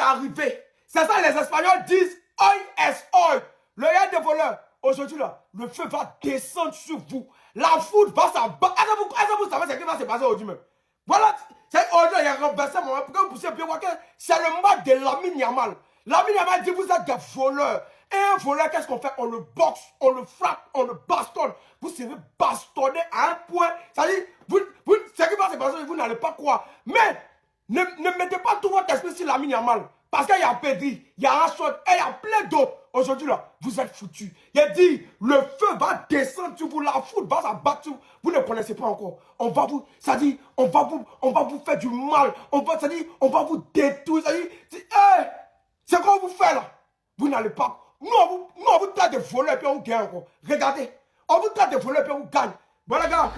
arrivé. C'est ça les Espagnols disent oil es oil. Le Real des voleurs. Aujourd'hui, là, le feu va descendre sur vous. La foudre va s'abattre. Est-ce que vous savez ce qui va se passer aujourd'hui même? Voilà, c'est aujourd'hui, il y a renversé mon moment. Pour que vous puissiez bien voir que c'est le match de Lamine Yamal. Lamine Yamal dit vous êtes des voleurs. Et un voleur, qu'est-ce qu'on fait? On le boxe, on le frappe, on le bastonne. Vous serez bastonné à un point. C'est-à-dire, ce qui va se passer, vous n'allez pas croire. Mais ne mettez pas tout votre esprit sur Lamine Yamal. Parce qu'il y a Pedri, il y a Rashford et il y a plein d'autres. Aujourd'hui, là, vous êtes foutus. Il a dit, le feu va descendre sur vous, la foudre va s'abattre sur vous. Vous ne connaissez pas encore. On va vous, ça dit, on va vous faire du mal. On va vous détruire. Ça dit, c'est quoi vous fait là? Vous n'allez pas. Nous, on vous traite de voleurs et puis on vous gagne encore. Regardez, on vous traite de voleurs et puis on vous gagne. Voilà, gars.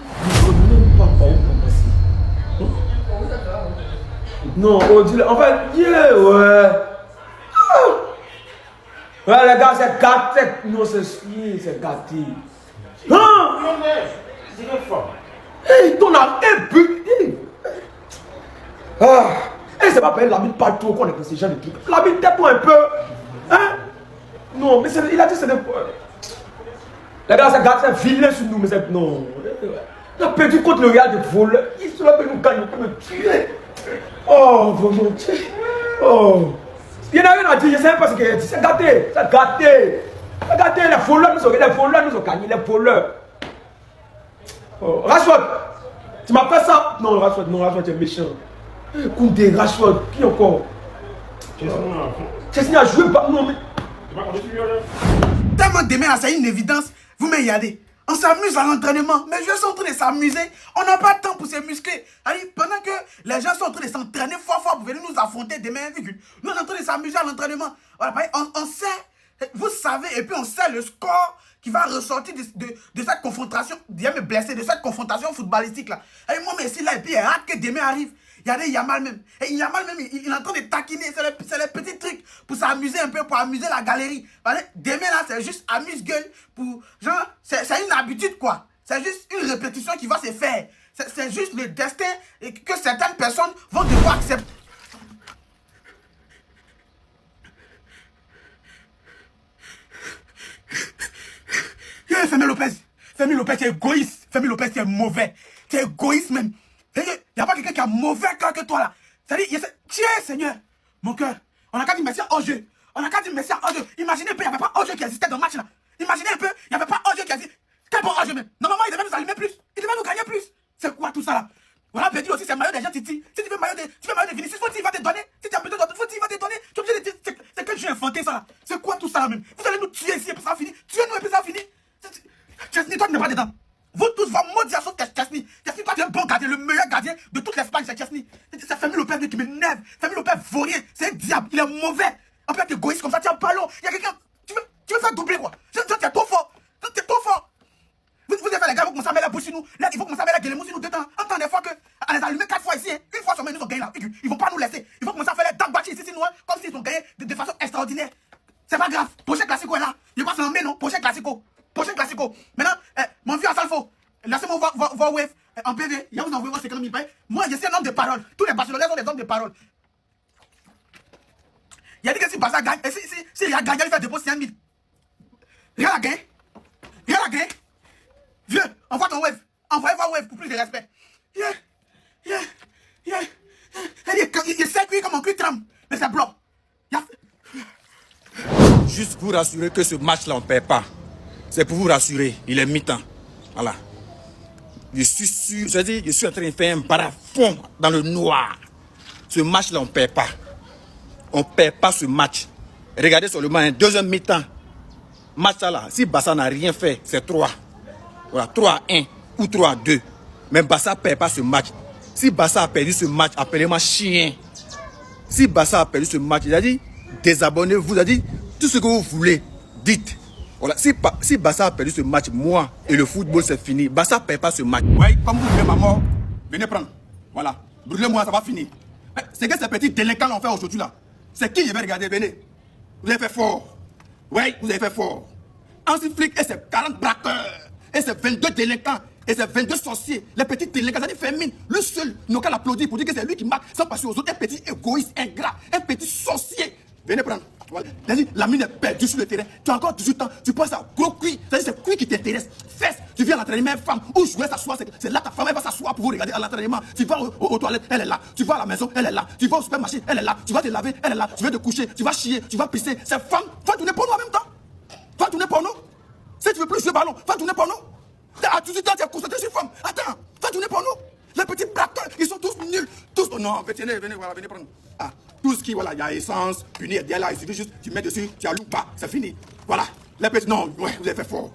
Non, Odile, en fait, yeah, ouais. Ouais, les gars, c'est gâté. Non, c'est gâté. Hein? Hey, ton a un but. Ah. Et c'est pas pareil, l'habit pas trop qu'on est pour ces gens de trucs. L'habit tais-toi un peu. Hein? Non, mais il a dit c'est des. Les gars, c'est gâté, c'est vilain sur nous, mais c'est. Non. On a perdu contre le Real de voleurs. Ils sont là pour nous gagner, pour me tuer. Oh, mon Dieu. Oh. Il n'y a rien à dire, je ne sais pas ce qu'il a dit. C'est gâté, c'est gâté. C'est gâté, les voleurs nous ont gagné, les voleurs. Oh, Rashford, tu m'as fait ça? Non, Rashford, tu es méchant. Koundé, Rashford, qui encore? Chesney a joué pas. Non, mais. Tellement demain, c'est une évidence. Vous me regardez. On s'amuse à l'entraînement. Mais les gens sont en train de s'amuser. On n'a pas de temps pour se muscler. Allez, pendant que les gens sont en train de s'entraîner fort pour venir nous affronter demain, nous on est en train de s'amuser à l'entraînement. Voilà, on sait, vous savez, et puis on sait le score qui va ressortir de cette confrontation, bien me blesser, de cette confrontation footballistique là. Allez, moi, Messi là, et puis il y a hâte que demain arrive. Regardez Yamal même. Et Yamal même, il est en train de taquiner. C'est les petits trucs pour s'amuser un peu, pour amuser la galerie. Demain là, c'est juste amuse-gueule. Genre, c'est une habitude quoi. C'est juste une répétition qui va se faire. C'est juste le destin que certaines personnes vont devoir accepter. Femi Lopez, tu es égoïste. Femi Lopez, tu es mauvais. Tu es égoïste même. Il n'y a pas quelqu'un qui a mauvais cœur que toi là. C'est-à-dire, tiens Seigneur, mon cœur. On n'a qu'à dire merci à Dieu. On n'a qu'à dire merci à Dieu. Imaginez un peu, il n'y avait pas Dieu qui existait dans le match là. Imaginez un peu, il n'y avait pas Dieu qui existait. Quel bon Dieu même. Normalement, il devait nous allumer plus. Il devait nous gagner plus. C'est quoi tout ça là? Voilà, Pedri aussi, c'est maillot des gens Titi. Si tu veux maillot de Vinicius, faut qu'il va te donner. Si tu as besoin de faut qu'il va te donner. Tu es obligé de dire, c'est que je vais inventer ça là. C'est quoi tout ça là même? Vous allez nous tuer ici et puis ça finit. Tuez-nous et puis ça finit. Chesney, toi tu n'es pas dedans. Vous tous vont maudire sur Chesney. Chesney, toi tu es un bon gardien, le meilleur gardien de toute l'Espagne, c'est Chesney. C'est Femi Lopez qui m'énerve. Femi Lopez vaut rien. C'est un diable, il est mauvais. En fait, t'es égoïste comme ça, tu as un ballon. Il y a quelqu'un. Tu veux faire doubler quoi? Tu es trop fort. Tu es trop fort. Vous avez fait les gars, vous commencez à mettre la bouche sur nous. Là, il faut commencer à mettre la gueule sur nous dedans. Entends des fois que. On les a allumés 4 fois ici. Hein. Une fois sur ils nous ont gagné là. Ils vont pas nous laisser. Il faut commencer à faire les dagbachi ici, nous, hein, comme s'ils ont gagné de façon extraordinaire. C'est pas grave. Prochain classico est là. Il va s'en emmener, non? Prochain classico. Maintenant, mon vieux Asalfo, laissez-moi voir Wave en PV. Il y a vous envoyé 50 000 pailles. Moi, je suis un homme de parole. Tous les Barcelonais sont des hommes de parole. Il a dit que si Barça gagne, si il a gagné, il fait déposer 100 000. Regarde la gagne. Vieux, envoie ton Wave. Envoyez voir Wave pour plus de respect. Il est sec, lui, comme un cul trempe. Mais c'est blanc. Juste vous rassurer que ce match-là, on ne perd pas. C'est pour vous rassurer, il est mi-temps. Voilà. Je suis sûr, je suis en train de faire un barafon dans le noir. Ce match-là, on ne perd pas. On ne perd pas ce match. Regardez seulement un deuxième mi-temps. Match là, si Barça n'a rien fait, c'est 3. Voilà, 3-1 ou 3-2. Mais Barça ne perd pas ce match. Si Barça a perdu ce match, appelez-moi chien. Si Barça a perdu ce match, il a dit, désabonnez-vous, il a dit, tout ce que vous voulez, dites. Voilà, si Barça a perdu ce match, moi et le football c'est fini. Barça ne perd pas ce match. Oui, comme vous voulez ma mort, venez prendre. Voilà, brûlez-moi, ça va finir. C'est que ces petits délinquants l'ont fait aujourd'hui là. C'est qui je vais regarder, venez. Vous avez fait fort. Oui, vous avez fait fort. Hansi Flick et ses 40 braqueurs et ses 22 délinquants Et c'est 22 sorciers, les petits délinquants, ça dit Fermine. Le seul, nous qu'à l'applaudir pour dire que c'est lui qui marque sans passer aux autres. Un petit égoïste, ingrat, un petit sorcier. Venez prendre. Voilà. La mine est perdue sur le terrain. Tu as encore 18 ans, tu penses à gros cuit. C'est cuit qui t'intéresse. Fesse, tu viens à l'entraînement, femme, où jouer s'asseoir, c'est là ta femme, elle va s'asseoir pour vous regarder à l'entraînement. Tu vas aux toilettes, elle est là. Tu vas à la maison, elle est là. Tu vas au supermarché, elle est là. Tu vas te laver, elle est là. Tu vas te coucher, tu vas chier, tu vas pisser. C'est femme, va tourner pour nous en même temps. Va tourner pour nous. Si tu veux plus jouer ballon, va tourner pour nous. À 18 ans, tu as constaté sur femme. Attends, va tourner pour nous. Les petits braqueurs, ils sont tous nuls. Tous, oh non, venez, voilà, venez prendre. Ah, tout ce qui, voilà, il y a essence, punir, là, il suffit juste, tu mets dessus, tu allumes pas, c'est fini. Voilà. Les petits, non, ouais, vous avez fait fort.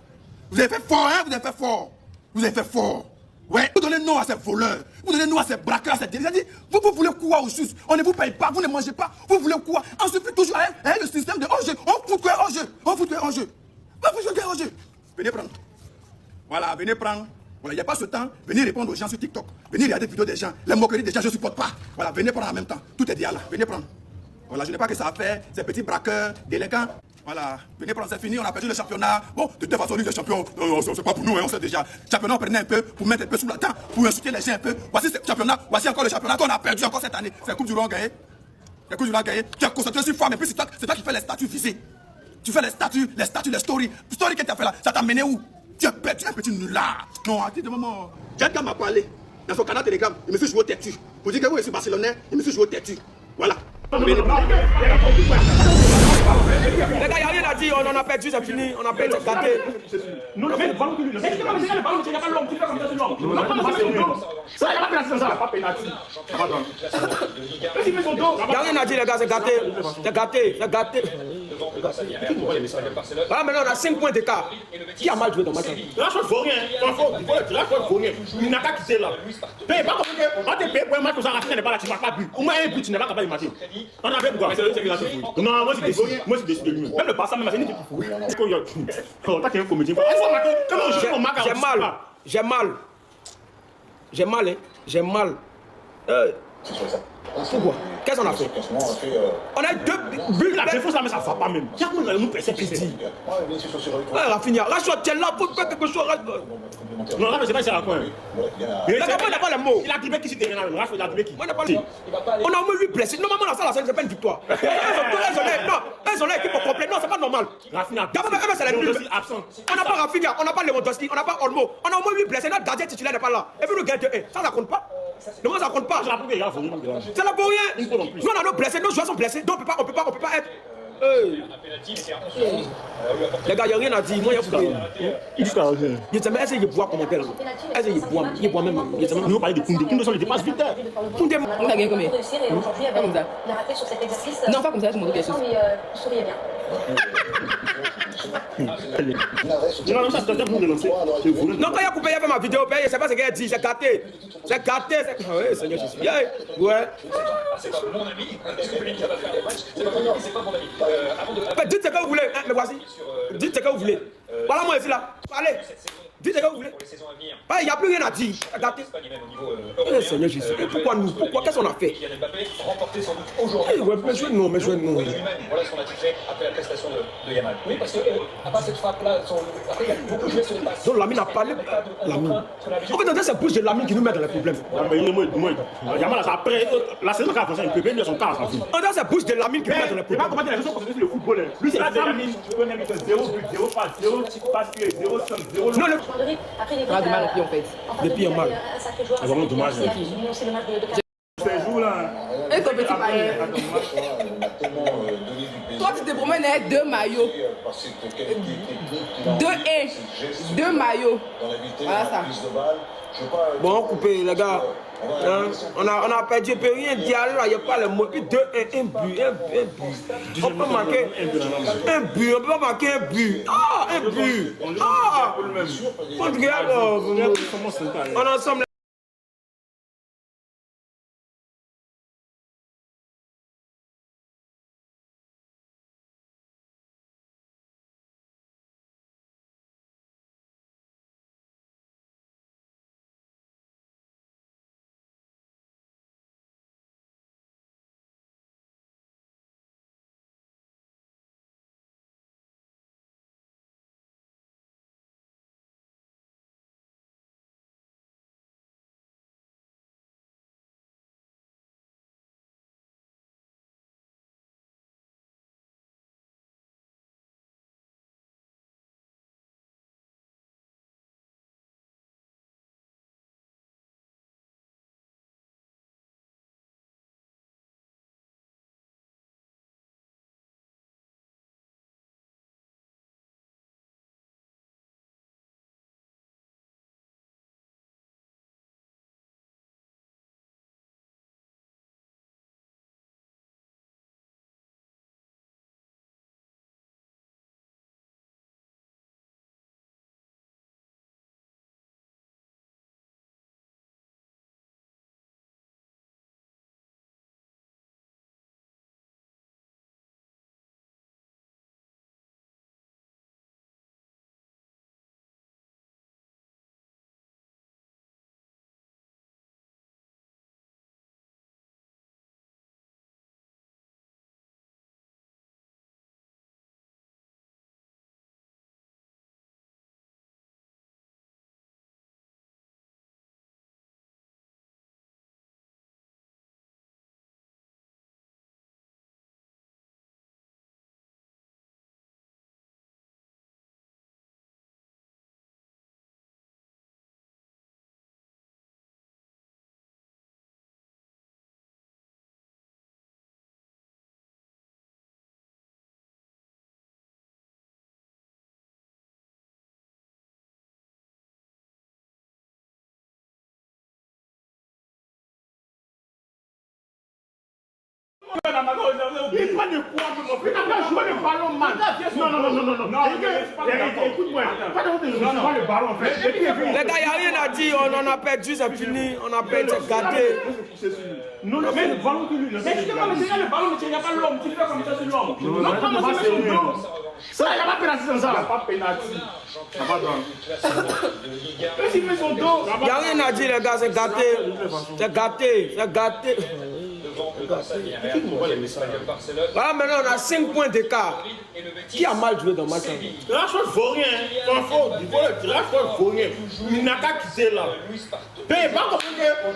Vous avez fait fort, hein, vous avez fait fort. Vous avez fait fort. Ouais, vous donnez nom à ces voleurs, vous donnez nom à ces braqueurs, à ces délits. Vous voulez quoi au juste? On ne vous paye pas, vous ne mangez pas, vous voulez quoi? On suffit toujours à le système de hors-jeu. On fout quoi hors-jeu? On fout quoi hors-jeu? Vous jouez hors-jeu. Venez prendre. Voilà, venez prendre. Voilà, il n'y a pas ce temps. Venez répondre aux gens sur TikTok. Venez regarder des vidéos des gens. Les moqueries des gens, je ne supporte pas. Voilà, venez prendre en même temps. Tout est dit là. Venez prendre. Voilà, je n'ai pas que ça à faire. Ces petits braqueurs, délinquants. Voilà, venez prendre, c'est fini, on a perdu le championnat. Bon, de toute façon, lui, le champion, c'est pas pour nous, hein, on sait déjà. Championnat, on prenait un peu pour mettre un peu sous la dent, pour insulter les gens un peu. Voici ce championnat, voici encore le championnat qu'on a perdu encore cette année. C'est la Coupe du Roi gagné. La Coupe du Roi gagné. Tu as concentré sur femme, et puis c'est toi qui fais les statuts visés. Tu fais les statuts, les stories. Les stories que tu as fait là, ça t'a mené où? Tu es un petit nulard. Non, attends, de maman. Quelqu'un m'a parlé dans son canal Telegram. Il me fait jouer au têtu. Pour dire que vous êtes barcelonais, il me fait jouer au têtu. Voilà. Les gars, il n'y a rien à dire, on en a perdu, c'est fini, on a perdu, c'est gâté. Non, mais le ballon que lui, le ballon, il n'y a pas l'homme, tu fais comme ça, c'est l'homme. Non, ça, il n'y a pas pénalité comme ça. Pas pénalité. Il n'y a rien à dire, les gars, c'est gâté. C'est gâté, c'est gâté. Voilà, maintenant, on a 5 points d'écart. Qui a mal joué dans le match? La chose vaut rien. La chose vaut rien. Il n'a qu'à quitter là. Paye pas comme que, on te paye pour un match comme ça, Rafinha n'est pas là, tu ne marques pas but. Au moins un but, tu n'es pas capable de marquer. On a fait pourquoi? Non, moi, je décide de lui-même. Même le Barça, même, c'est une équipe pour fou. Toi, tu es un comédien. J'ai mal, hein. J'ai mal. Pourquoi? Qu'est-ce qu'on a fait? On a 2 buts. La défense, mais ça ne va pas même. Il y a comment nous percer petit. Rafinha, Rashford, tu es là pour faire quelque chose. Non, là, mais c'est pas ça la coin. Il n'a pas les mots. Il a dribblé qui c'était rien. Rashford, il a dribblé qui? On a au moins 8 blessés. Normalement, dans ça, c'est pas une victoire. Ils ont l'équipe au complet. Non, c'est pas normal. Rafinha, c'est absent. On n'a pas Rafinha, on n'a pas Lewandowski, on n'a pas Olmo. On a au moins 8 blessés. Notre gardien titulaire n'est pas là. Et puis nous gagnons 2-1. Ça compte pas. Non, ça compte pas. Ça n'a pour rien. Nous, on a nos blessés, nos joueurs sont blessés. Donc, on peut pas être. Les gars, il n'y a rien à dire. Moi, il y a beaucoup de. Est-ce qu'il boit comme appelle? Est-ce qu'il boit même? Nous, parler de Koundé. Koundé, ça le dépasse vite. Koundé. On a gagné combien? Pas comme ça. Non, pas comme ça, tu montres quelque chose. Souriez bien. Non, ça, c'est pour dénoncer. Non, quand il a coupé, il a fait ma vidéo, je ne sais pas ce qu'il a dit, j'ai gâté. J'ai gâté. Oui, Seigneur Jésus. Ouais. C'est pas mon ami. Est-ce que vous voulez dire c'est pas mon ami, c'est pas mon ami. Dites ce que vous voulez, mais voici. Dites ce que vous voulez. Voilà moi ici là. Allez. Dites ce que vous voulez. Il n'y a plus rien à dire. Gâté. Seigneur Jésus. Pourquoi nous? Pourquoi? Qu'est-ce qu'on a fait? Kylian Mbappé remporté sans doute aujourd'hui. Mais jouez non, mais jouez non. Voilà ce qu'on a fait après la prestation de Yamal. Oui, parce que après cette frappe-là, après il y a beaucoup joué sur les passes. Donc Lamine a parlé. Lamine. En fait, c'est plus de Lamine qui nous met dans les problèmes. Mais Yamal, après la saison qui a avancé, il peut venir son cas. En fait, c'est plus de Lamine qui nous met dans les C'est pas problèmes. comment dire les choses sur le football. Lui, c'est la Lamine. Tu peux même 0 but, 0 passe, 0 passe, 0 somme, 0. Non, On a du mal depuis en fait. Depuis un mal. C'est vraiment dommage. C'est le match de Ces jours-là. Et ton petit panier. Toi, tu te promènes avec 2 maillots. 2 haies. 2 maillots. Voilà ça. Bon, coupé, les gars. Hein? On a perdu, il peut rien dire là, il n'y a pas le mot. Puis 2-1, un but. On peut marquer un but, on peut pas marquer un but. Ah, un but. Ah, on ensemble. Il prend de quoi, mon frère? Il a joué le ballon, man. Non. Écoute-moi. Pas le ballon, en fait. Les gars, il n'y a rien à dire. On en a perdu, c'est fini. On a perdu, c'est gâté. Non, mais le ballon que lui. Mais justement, mais c'est le ballon, mais il n'y a pas l'homme. Tu fais comme ça, c'est l'homme. Non, pas moi, c'est le dos. Ça, il n'y a pas pénalty dans ça. Il n'y a pas pénalty. Ça va dans. Il met son dos. Il n'y a rien à dire, les gars, c'est gâté. C'est gâté, c'est gâté. Voilà, maintenant on a 5 points d'écart. Qui a mal joué dans le match? Rashford vaut rien. Rashford vaut rien. Il n'a qu'à quitter là. Mais pas comme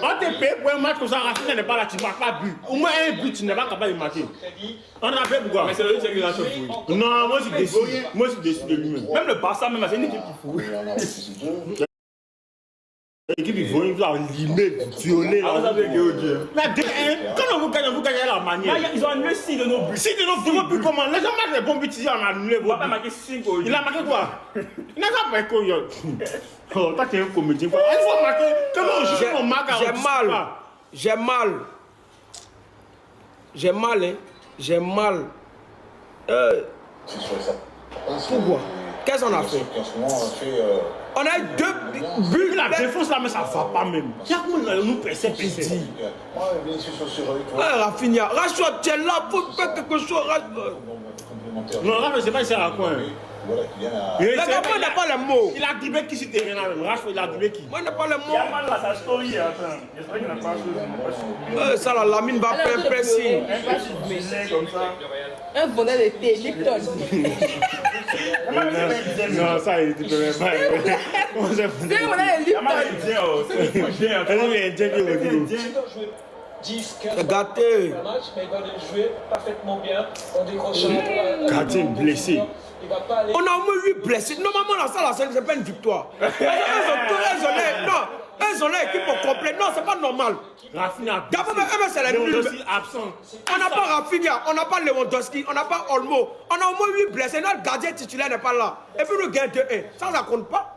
on te paye pour un match comme ça, Rafinha n'est pas là, tu ne marques pas but. Au moins un but, tu n'es pas capable de marquer. On a fait pourquoi? Mais c'est le qui Rashford fouille. Non, moi je décide. Moi je décide de lui-même. Même le Barça, même, c'est une équipe qui fouille. L'équipe il faut limer, violer. Ah, vous avez gagné. Mais quand vous gagnez la manière. Ils ont annulé 6 de nos buts. 6 de nos buts, puis comment? Les gens marquent les bons buts ici, on a annulé. Il n'a pas marqué 5 aujourd'hui. Il a marqué quoi? Il n'a pas marqué quoi? Oh, toi tu es un comédien. Il faut marquer. Comment on joue, on marque à J'ai mal. Pourquoi? Qu'est-ce qu'on a fait? On a eu 2 buts. La défense là, mais ça va pas même. Nous pressons. Rafinha, Rashford, tu es là pour faire quelque chose. Non, là, mais c'est pas ici à quoi. Mais moi, n'a pas le mot. Il a dribblé qui sur terrain là même. Rashford, il a dribblé qui? Moi, n'a pas le mot. Il a mal à sa story. Attends. J'espère qu'il n'a pas chose. Ça, la Lamine va faire un pressing. Comme ça. Un bonnet de thé, Lipton. Non, ça, il ne peut pas. C'est un bonnet de Lipton. C'est gâté. Mais il va le jouer parfaitement bien en décrochant. Gardien blessé. On a au moins 8 blessés. Normalement, la salle, c'est pas une victoire. Ils ont l'équipe au complet. Non, c'est pas normal. Rafinha. D'abord, c'est les nuls. Absent. On n'a pas Rafinha, on n'a pas Lewandowski, on n'a pas Olmo. On a au moins 8 blessés. Notre gardien titulaire n'est pas là. Et puis nous gagnons 2-1. Ça compte pas.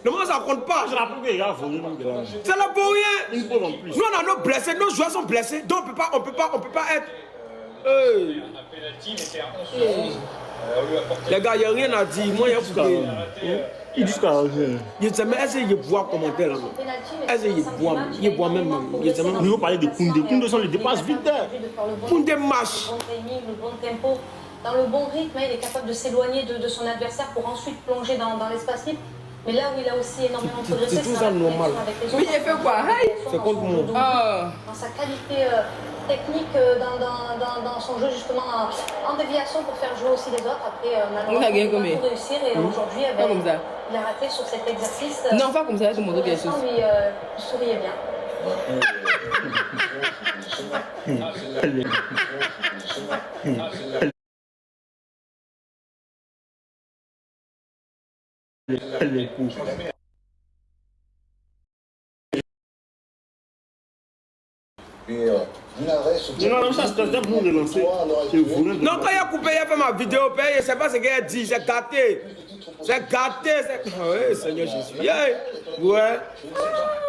Normalement, ça compte pas. Je rappelle qu'il y a volé. C'est là pour rien. Une fois en plus. Nous, on a nos blessés, nos joueurs sont blessés. Donc, on peut pas être. Les gars, il n'y a rien à dire. Moi, il y a foutu. Il dit quoi? Il dit, mais est-ce qu'il boit commenter là? Est-ce qu'il boit même? Nous allons parler de Koundé. Koundé sont les dépasses vite. Koundé marche. Le bon tempo, dans le bon rythme, il est capable de s'éloigner de son adversaire pour ensuite plonger dans l'espace libre. Mais là où il a aussi énormément progressé, c'est tout ça normal. Oui, il fait quoi? C'est contre moi. Dans sa qualité technique, dans son jeu justement en déviation pour faire jouer aussi les autres. Après, malheureusement, il n'a pas pu réussir et aujourd'hui, il a raté sur cet exercice. Non, pas comme ça, tout le monde quelque chose. Il souriait bien. Non, ça c'est pour nous relancer. Non, quand il a coupé, il a fait ma vidéo, je ne sais pas ce qu'il a dit, j'ai gâté. C'est gâté. Oui, Seigneur Jésus. Ouais.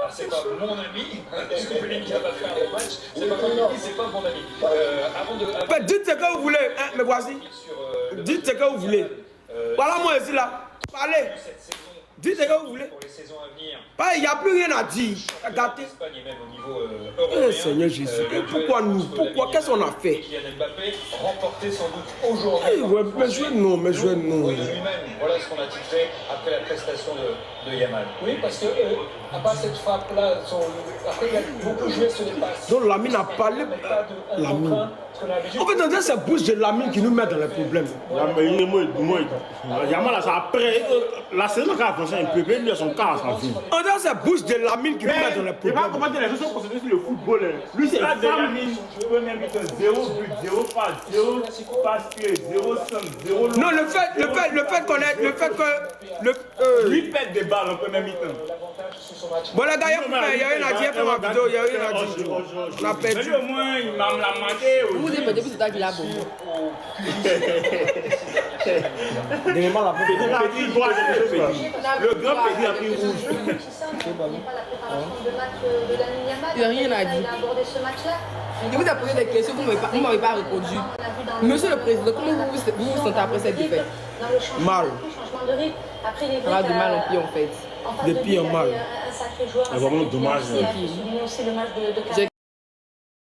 C'est pas mon ami. Est-ce que Pellegrini va faire un bon match? C'est pas mon ami, c'est pas mon ami. Avant de. Dites ce que vous voulez, hein, mais voici. Dites ce que vous voulez. Voilà moi ici là. Parlez. Dites ce que vous voulez. Pour les saisons à venir. Il n'y a plus rien à dire. C'est gâté. L'Espagne et même au niveau européen. Seigneur Jésus. Pourquoi nous? Pourquoi? Qu'est-ce qu'on a fait? Kylian Mbappé remporté sans doute aujourd'hui. Ouais, mais jouez non, mais jouez non. Lui-même, voilà ce qu'on a titré après la prestation de Yamal. Oui, parce que à part cette frappe-là, après il a beaucoup joué sur les passes. Donc Lamine a parlé. Lamine. En fait, dans cette bouche de Lamine qui nous met dans les problèmes. Yamal, après la saison qui a avancé un peu, il a son cas à sa vie. En dans cette bouche de Lamine qui nous met dans les Il va problèmes. commenter les choses concentrées sur le football. Lui, c'est la Lamine. Premier but, 0 but, 0 passe, 0 passe pied, 0 somme, 0 Non, le fait qu'on ait. Le fait que. Lui pète des balles en premier mi-temps. Bon, les gars, il y a rien à dire, il y a ma vidéo, il y a rien à dire. On a Mais perdu. lui, au moins, il m'a manqué. Vous avez pas dit que c'était qu'il a bon. Le grand petit a pris rouge. Il n'y a pas la préparation de match de Lamine Yamal. Il n'y a rien à dire. Il a abordé ce match-là. Je vous ai posé des questions, vous ne m'avez pas répondu. Monsieur le Président, comment vous vous sentez après cette défaite? Mal. On a du mal en pied en fait. De pire en mal. C'est vraiment dommage. Aussi le match de